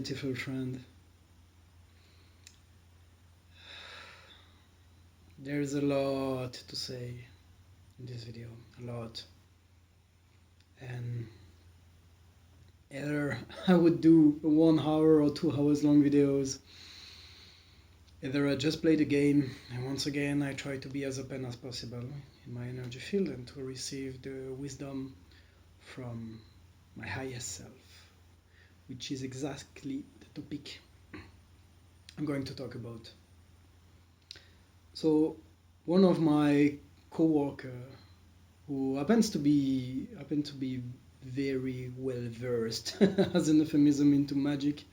beautiful friend. There's a lot to say in this video, a lot. And either I would do 1 hour or 2 hours long videos. Either I just play the game, and once again I try to be as open as possible in my energy field and to receive the wisdom from my highest self, which is exactly the topic I'm going to talk about. So one of my co-worker, who happens to be very well versed as an euphemism into magic,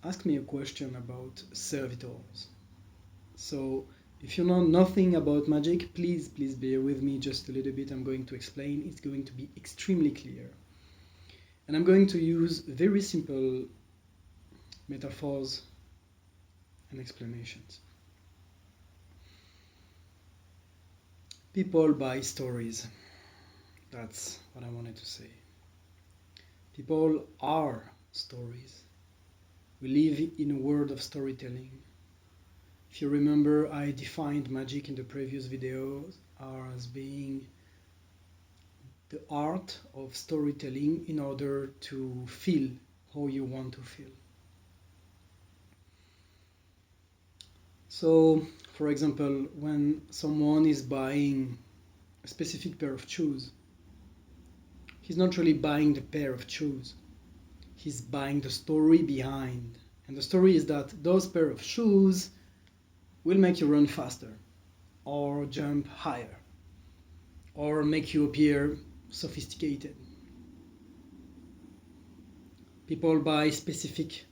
asked me a question about servitors. So if you know nothing about magic, please bear with me just a little bit. I'm going to explain. It's going to be extremely clear. And I'm going to use very simple metaphors and explanations. People buy stories. That's what I wanted to say. People are stories. We live in a world of storytelling. If you remember, I defined magic in the previous video as being the art of storytelling in order to feel how you want to feel. So, for example, when someone is buying a specific pair of shoes, he's not really buying the pair of shoes. He's buying the story behind. And the story is that those pair of shoes will make you run faster, or jump higher, or make you appear sophisticated. People buy specific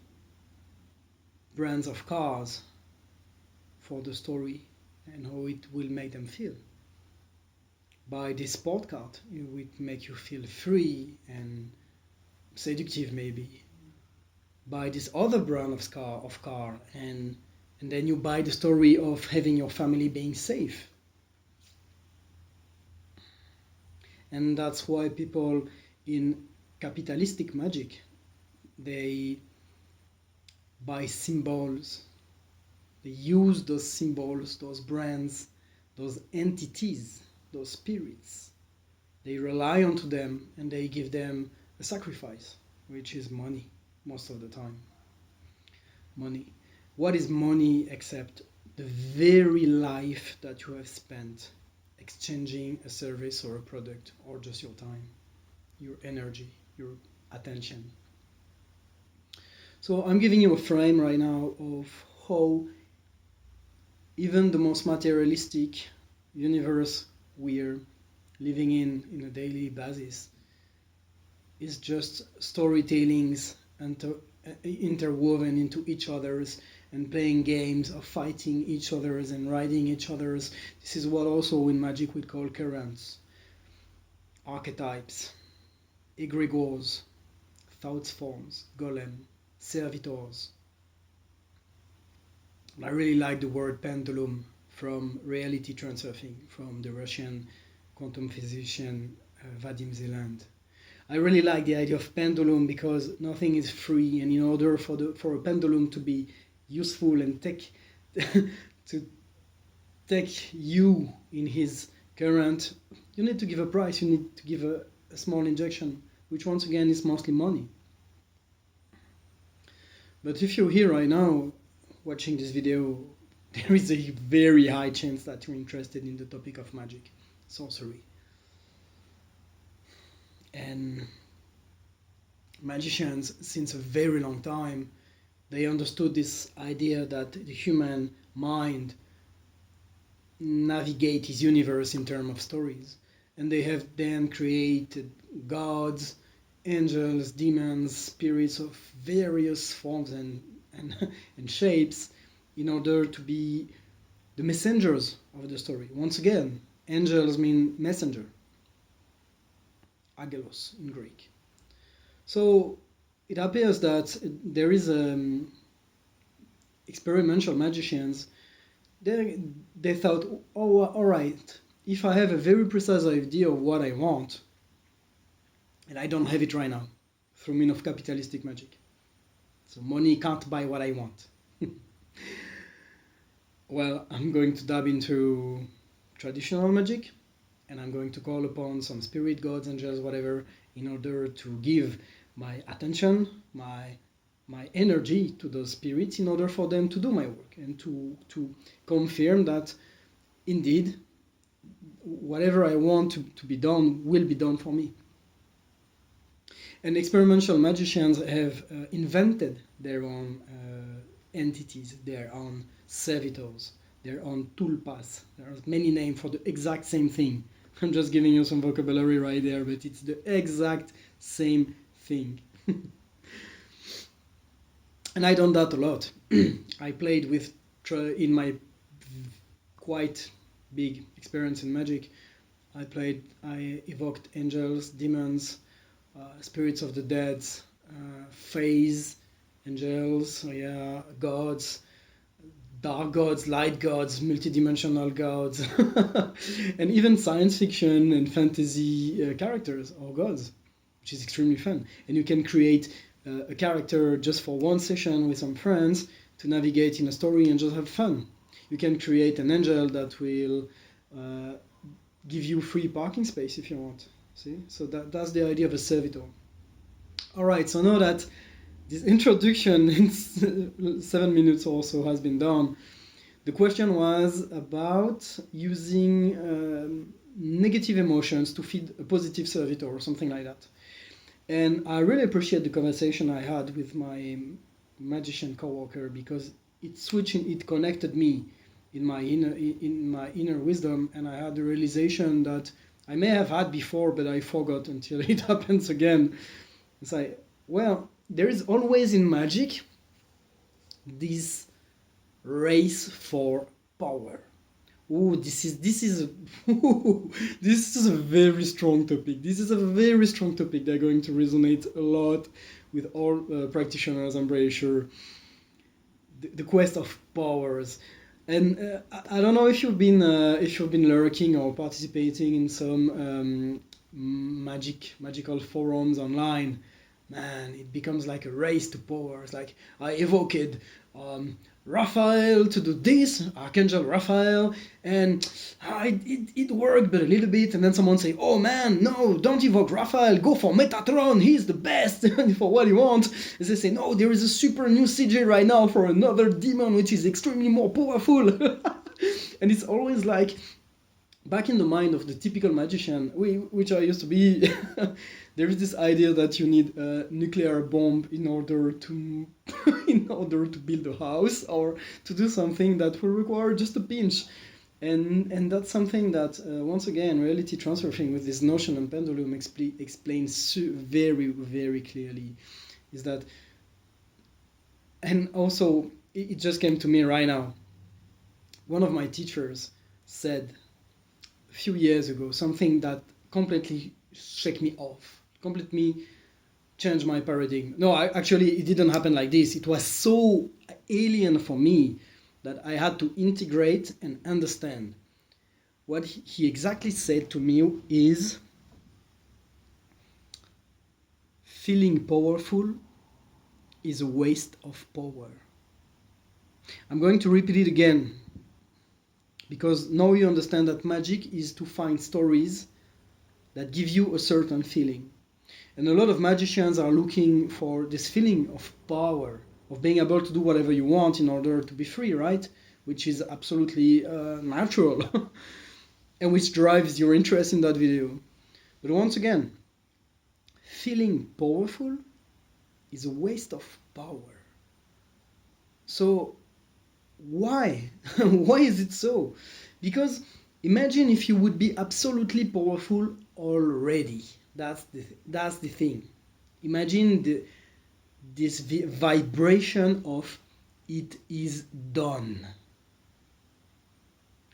brands of cars for the story and how it will make them feel. Buy this sport car, it will make you feel free and seductive maybe. Buy this other brand of car and then you buy the story of having your family being safe. And that's why people in capitalistic magic, they buy symbols. They use those symbols, those brands, those entities, those spirits. They rely onto them and they give them a sacrifice, which is money most of the time. Money. What is money except the very life that you have spent exchanging a service or a product, or just your time, your energy, your attention? So I'm giving you a frame right now of how even the most materialistic universe we're living in a daily basis is just storytellings interwoven into each other's, and playing games of fighting each other's and riding each other's. This is what also in magic we call currents, archetypes, egregores, thought forms, golem, servitors. I really like the word pendulum from reality transurfing, from the Russian quantum physician Vadim Zeland. I really like the idea of pendulum because nothing is free, and in order for a pendulum to be useful and to take you in his current, you need to give a price, you need to give a small injection, which once again is mostly money. But if you're here right now watching this video, there is a very high chance that you're interested in the topic of magic, sorcery. And magicians, since a very long time, they understood this idea that the human mind navigates his universe in terms of stories. And they have then created gods, angels, demons, spirits of various forms and shapes in order to be the messengers of the story. Once again, angels mean messenger. Angelos in Greek. So it appears that there is experimental magicians. They thought, oh, all right, if I have a very precise idea of what I want, and I don't have it right now through means of capitalistic magic, So money can't buy what I want. Well, I'm going to dive into traditional magic, and I'm going to call upon some spirit, gods, angels, whatever, in order to give my attention, my energy to those spirits in order for them to do my work and to confirm that indeed whatever I want to be done will be done for me. And experimental magicians have invented their own entities, their own servitors, their own tulpas. There are many names for the exact same thing. I'm just giving you some vocabulary right there, but it's the exact same thing. And I done that a lot. I played with, in my quite big experience in magic, I evoked angels, demons, spirits of the dead, phase, angels, gods, dark gods, light gods, multidimensional gods, and even science fiction and fantasy characters or gods, which is extremely fun. And you can create a character just for one session with some friends to navigate in a story and just have fun. You can create an angel that will give you free parking space if you want. See? So that's the idea of a servitor. All right, so now that this introduction in 7 minutes or so has been done, the question was about using negative emotions to feed a positive servitor or something like that. And I really appreciate the conversation I had with my magician coworker, because it connected me in my inner wisdom, and I had the realization that I may have had before, but I forgot until it happens again. It's like, well, there is always in magic this race for power. Ooh, this is a very strong topic. This is a very strong topic. They're going to resonate a lot with all practitioners, I'm pretty sure. The quest of powers. And I don't know if you've been lurking or participating in some magical forums online. Man, it becomes like a race to power. It's like, I evoked Raphael to do this, Archangel Raphael, and it worked but a little bit, and then someone say, oh man, no, don't evoke Raphael, go for Metatron, he's the best for what you want. And they say, no, there is a super new CJ right now for another demon which is extremely more powerful. And it's always like, back in the mind of the typical magician, which I used to be, there is this idea that you need a nuclear bomb in order to build a house or to do something that will require just a pinch. And that's something that, once again, reality transfer thing with this notion and pendulum explains very, very clearly. Is that, and also, it just came to me right now. One of my teachers said a few years ago something that completely shook me off, completely changed my paradigm. No, actually, it didn't happen like this. It was so alien for me that I had to integrate and understand. What he exactly said to me is, feeling powerful is a waste of power. I'm going to repeat it again, because now you understand that magic is to find stories that give you a certain feeling. And a lot of magicians are looking for this feeling of power, of being able to do whatever you want in order to be free, right? Which is absolutely natural and which drives your interest in that video. But once again, feeling powerful is a waste of power. So why? Why is it so? Because imagine if you would be absolutely powerful already. That's the thing. Imagine this vibration of it is done.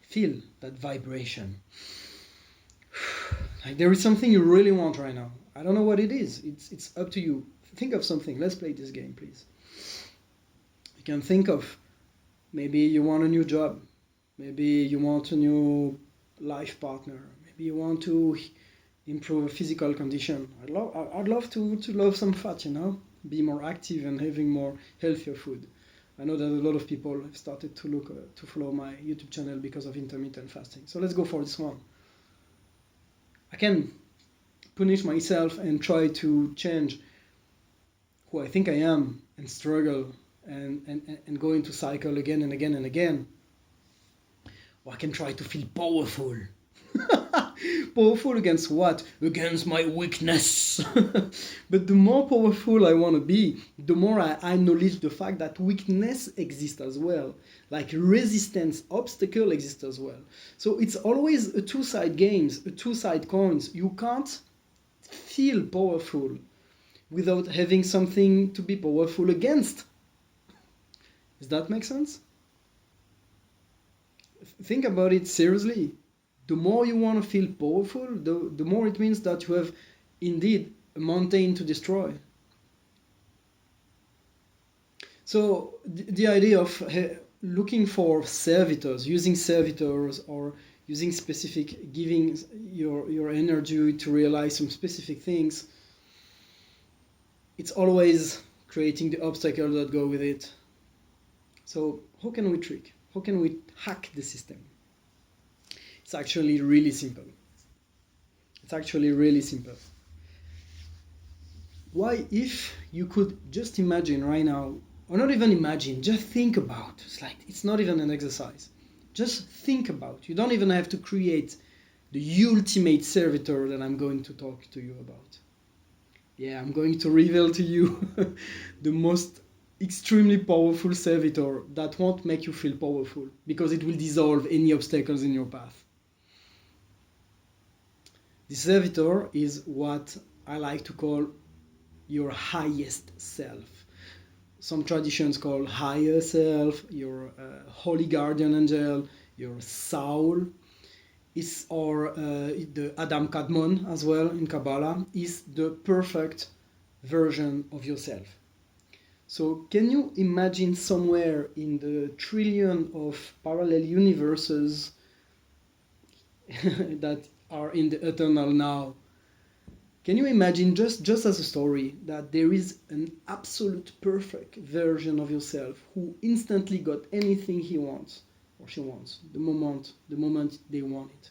Feel that vibration. Like there is something you really want right now. I don't know what it is. It's up to you. Think of something. Let's play this game, please. You can think of, maybe you want a new job. Maybe you want a new life partner. Maybe you want to improve a physical condition. I'd love to lose some fat, you know. be more active and having more healthier food. I know that a lot of people have started to look to follow my YouTube channel because of intermittent fasting. So let's go for this one. I can punish myself and try to change who I think I am and struggle and go into cycle again and again and again. Or I can try to feel powerful. Powerful against what? Against my weakness. But the more powerful I want to be, the more I acknowledge the fact that weakness exists as well. Like resistance, obstacle exists as well. So it's always a two-side games, a two-side coins. You can't feel powerful without having something to be powerful against. Does that make sense? Think about it seriously. The more you want to feel powerful, the more it means that you have indeed a mountain to destroy. So the idea of looking for servitors, using servitors, or using specific, giving your energy to realize some specific things, it's always creating the obstacles that go with it. So how can we trick? How can we hack the system? It's actually really simple. It's actually really simple. Why, if you could just imagine right now, or not even imagine, just think about, it's not even an exercise. Just think about. You don't even have to create the ultimate servitor that I'm going to talk to you about. Yeah, I'm going to reveal to you the most extremely powerful servitor that won't make you feel powerful, because it will dissolve any obstacles in your path. The servitor is what I like to call your highest self. Some traditions call higher self, your holy guardian angel, your soul, or the Adam Kadmon as well in Kabbalah, is the perfect version of yourself. So can you imagine somewhere in the trillion of parallel universes that are in the eternal now, can you imagine, just as a story, that there is an absolute perfect version of yourself who instantly got anything he wants or she wants the moment they want it?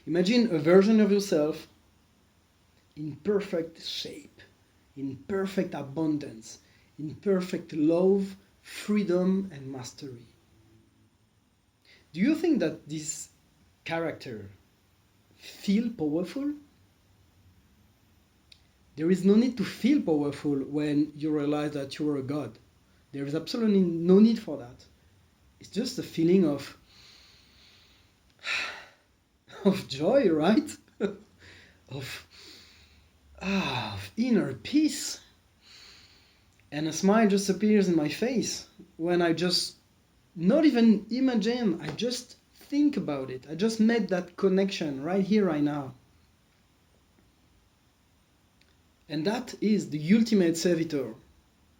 Imagine a version of yourself in perfect shape, in perfect abundance, in perfect love, freedom, and mastery. Do you think that this character feel powerful? There is no need to feel powerful when you realize that you are a god. There is absolutely no need for that. It's just a feeling of joy, right? of inner peace. And a smile just appears in my face when I just not even imagine, I just think about it. I just made that connection right here, right now. And that is the ultimate servitor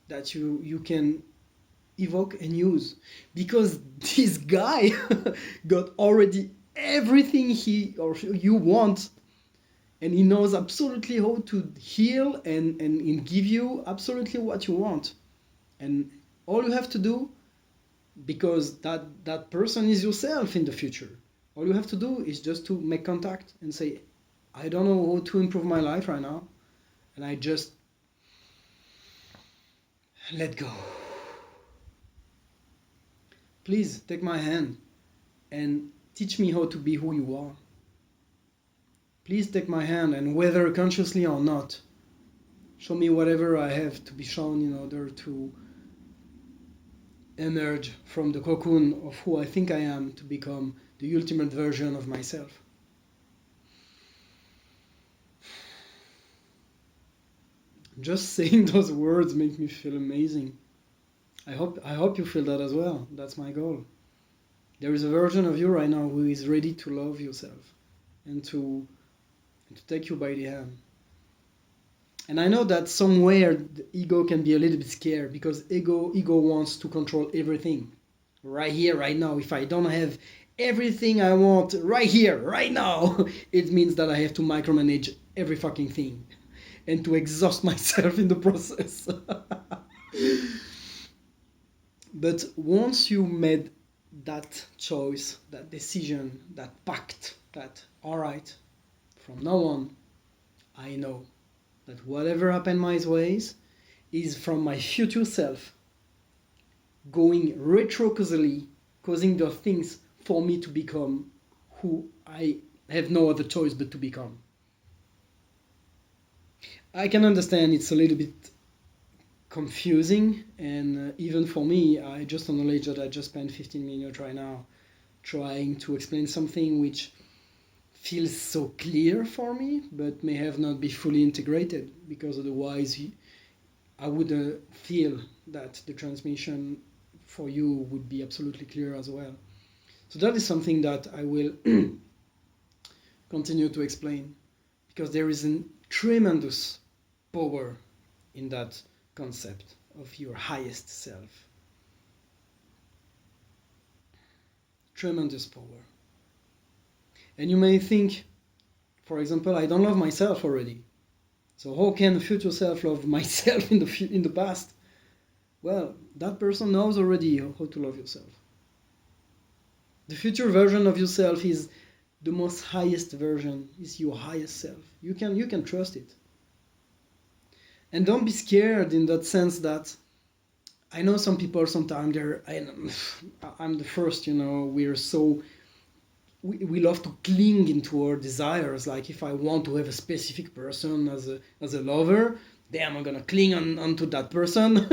that you can evoke and use, because this guy got already everything he or you want, and he knows absolutely how to heal and give you absolutely what you want. And all you have to do, because that person is yourself in the future, all you have to do is just to make contact and say, I don't know how to improve my life right now, and I just let go. Please take my hand and teach me how to be who you are. Please take my hand, and whether consciously or not, show me whatever I have to be shown in order to emerge from the cocoon of who I think I am to become the ultimate version of myself. Just saying those words make me feel amazing. I hope you feel that as well. That's my goal. There is a version of you right now who is ready to love yourself and to take you by the hand. And I know that somewhere the ego can be a little bit scared, because ego wants to control everything. Right here, right now. If I don't have everything I want right here, right now, it means that I have to micromanage every fucking thing. and to exhaust myself in the process. But once you made that choice, that decision, that pact, that all right, from now on, I know that whatever happens my ways is from my future self going retrocausally, causing the things for me to become who I have no other choice but to become. I can understand it's a little bit confusing, and even for me, I just acknowledge that I just spent 15 minutes right now trying to explain something which feels so clear for me, but may have not be fully integrated, because otherwise I would feel that the transmission for you would be absolutely clear as well. So that is something that I will continue to explain, because there is a tremendous power in that concept of your highest self. Tremendous power. And you may think, for example, I don't love myself already. So how can the future self love myself in the past? Well, that person knows already how to love yourself. The future version of yourself is the most highest version, is your highest self. You can trust it. And don't be scared in that sense that I know some people sometimes I'm the first, we love to cling into our desires. Like if I want to have a specific person as a lover, then I'm gonna cling onto that person.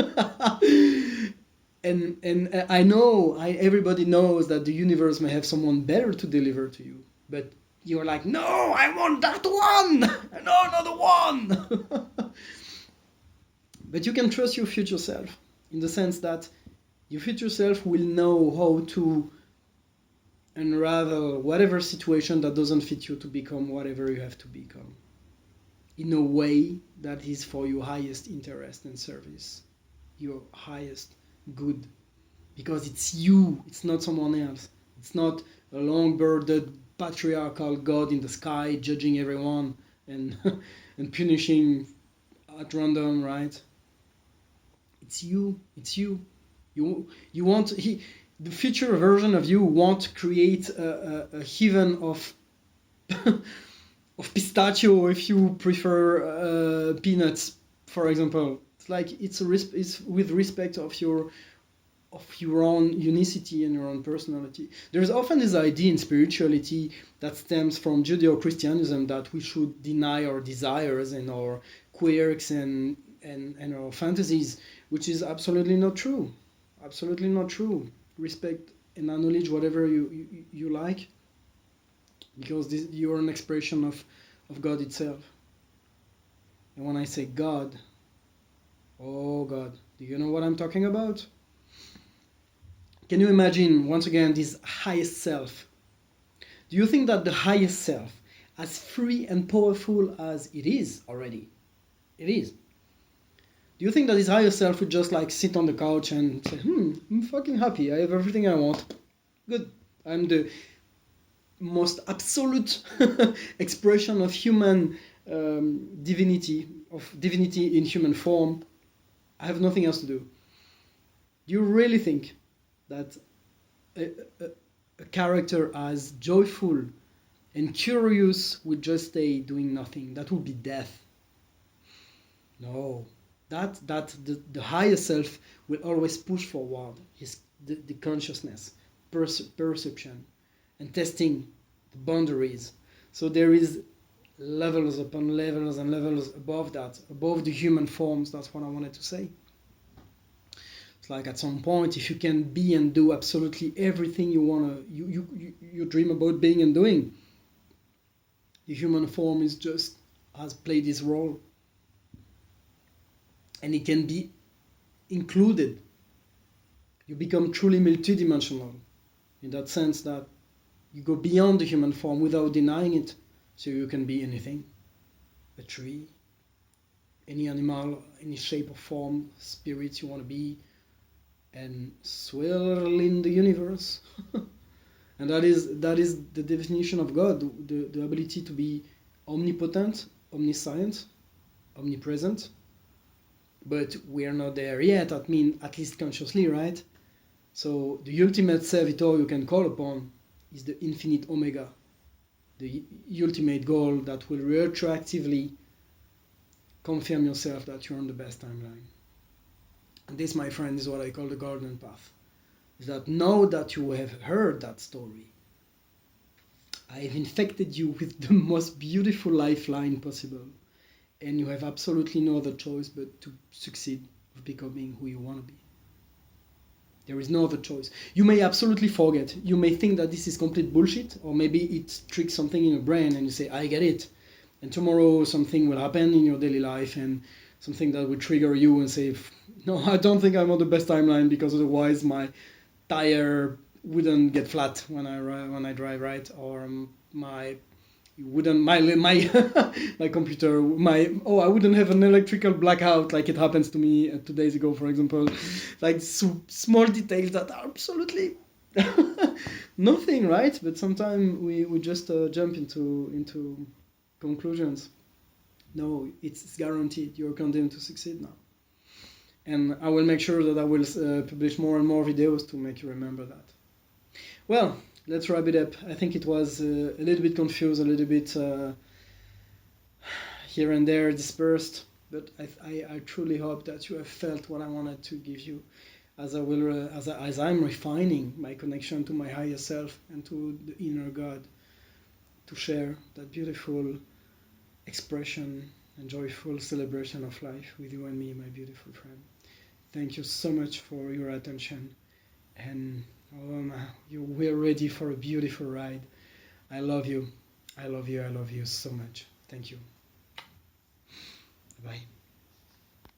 and I know everybody knows that the universe may have someone better to deliver to you, but you're like, no, I want that one, no, another one. But you can trust your future self in the sense that your future self will know how to unravel whatever situation that doesn't fit you to become whatever you have to become in a way that is for your highest interest and service, your highest good, because it's you, it's not someone else. It's not a long-bearded patriarchal God in the sky judging everyone and and punishing at random, right? It's you. You want the future version of you won't create a heaven of of pistachio if you prefer peanuts, for example. It's like it's with respect of your own unicity and your own personality. There's often this idea in spirituality that stems from Judeo-Christianism that we should deny our desires and our quirks and our fantasies, which is absolutely not true. Absolutely not true. Respect and acknowledge whatever you like, because you're an expression of God itself. And when I say God, oh God, do you know what I'm talking about? Can you imagine, once again, this highest self? Do you think that the highest self, as free and powerful as it is already, it is, do you think that his higher self would just like sit on the couch and say, I'm fucking happy, I have everything I want, good, I'm the most absolute expression of human divinity, of divinity in human form, I have nothing else to do? Do you really think that a character as joyful and curious would just stay doing nothing? That would be death. No. That the higher self will always push forward the consciousness, perception, and testing the boundaries. So there is levels upon levels and levels above that, above the human forms. That's what I wanted to say. It's like at some point, if you can be and do absolutely everything you dream about being and doing, the human form has played its role. And it can be included. You become truly multidimensional in that sense that you go beyond the human form without denying it. So you can be anything, a tree, any animal, any shape or form, spirit you want to be, and swirl in the universe. And that is the definition of God, the ability to be omnipotent, omniscient, omnipresent, but we are not there yet, at least consciously, right? So the ultimate servitor you can call upon is the infinite omega, the ultimate goal that will retroactively confirm yourself that you're on the best timeline. And this, my friend, is what I call the golden path. Is that now that you have heard that story, I have infected you with the most beautiful lifeline possible, and you have absolutely no other choice but to succeed of becoming who you want to be. There is no other choice. You may absolutely forget. You may think that this is complete bullshit, or maybe it tricks something in your brain and you say, I get it. And tomorrow something will happen in your daily life and something that will trigger you and say, no, I don't think I'm on the best timeline because otherwise my tire wouldn't get flat when I drive, right? Or my my computer, I wouldn't have an electrical blackout like it happens to me 2 days ago, for example. Like small details that are absolutely nothing, right? But sometimes we just jump into conclusions. No, it's guaranteed. You're condemned to succeed now. And I will make sure that I will publish more and more videos to make you remember that. Well, let's wrap it up. I think it was a little bit confused, a little bit here and there dispersed, but I truly hope that you have felt what I wanted to give you as I'm refining my connection to my higher self and to the inner God, to share that beautiful expression and joyful celebration of life with you and me, my beautiful friend. Thank you so much for your attention, and we're ready for a beautiful ride. I love you. I love you. I love you so much. Thank you. Bye.